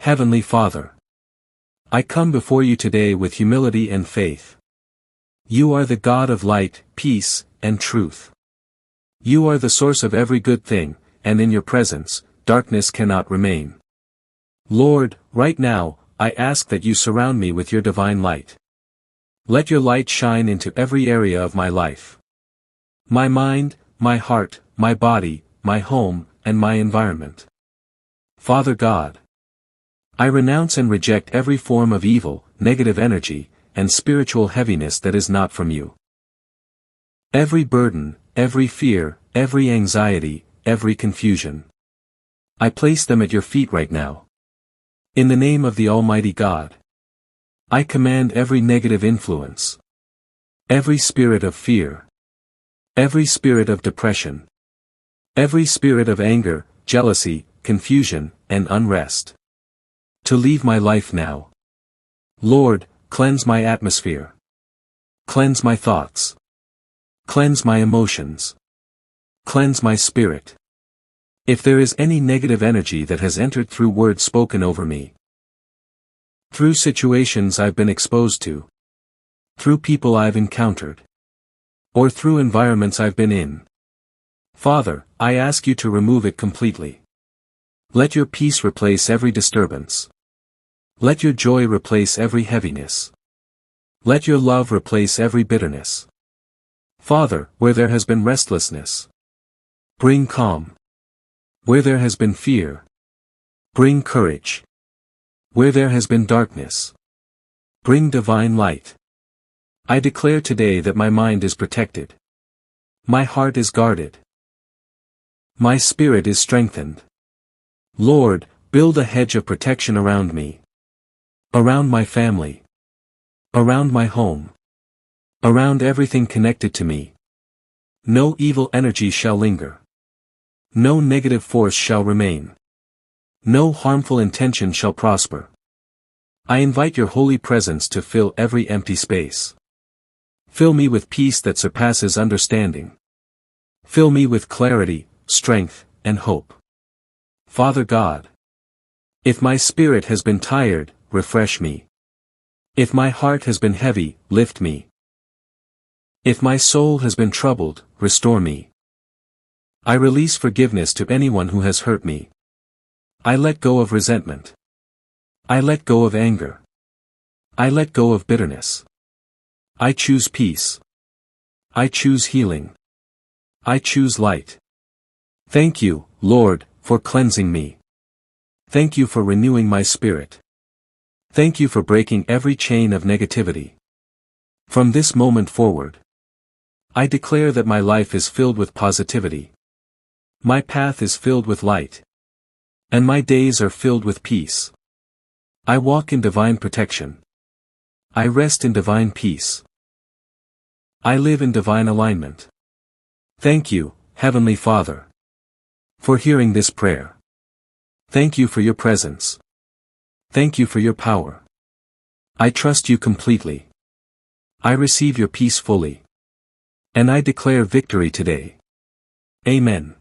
Heavenly Father, I come before you today with humility and faith. You are the God of light, peace, and truth. You are the source of every good thing, and in your presence, darkness cannot remain. Lord, right now, I ask that you surround me with your divine light. Let your light shine into every area of my life. My mind, my heart, my body, my home, and my environment. Father God, I renounce and reject every form of evil, negative energy, and spiritual heaviness that is not from you. Every burden, every fear, every anxiety, every confusion. I place them at your feet right now. In the name of the Almighty God, I command every negative influence, every spirit of fear, every spirit of depression, every spirit of anger, jealousy, confusion, and unrest, to leave my life now. Lord, cleanse my atmosphere. Cleanse my thoughts. Cleanse my emotions. Cleanse my spirit. If there is any negative energy that has entered through words spoken over me, through situations I've been exposed to, through people I've encountered, or through environments I've been in, Father, I ask you to remove it completely. Let your peace replace every disturbance. Let your joy replace every heaviness. Let your love replace every bitterness. Father, where there has been restlessness, bring calm. Where there has been fear, bring courage. Where there has been darkness, bring divine light. I declare today that my mind is protected. My heart is guarded. My spirit is strengthened. Lord, build a hedge of protection around me. Around my family. Around my home. Around everything connected to me. No evil energy shall linger. No negative force shall remain. No harmful intention shall prosper. I invite your holy presence to fill every empty space. Fill me with peace that surpasses understanding. Fill me with clarity, strength, and hope. Father God, if my spirit has been tired, refresh me. If my heart has been heavy, lift me. If my soul has been troubled, restore me. I release forgiveness to anyone who has hurt me. I let go of resentment. I let go of anger. I let go of bitterness. I choose peace. I choose healing. I choose light. Thank you, Lord, for cleansing me. Thank you for renewing my spirit. Thank you for breaking every chain of negativity. From this moment forward, I declare that my life is filled with positivity. My path is filled with light. And my days are filled with peace. I walk in divine protection. I rest in divine peace. I live in divine alignment. Thank you, Heavenly Father, for hearing this prayer. Thank you for your presence. Thank you for your power. I trust you completely. I receive your peace fully. And I declare victory today. Amen.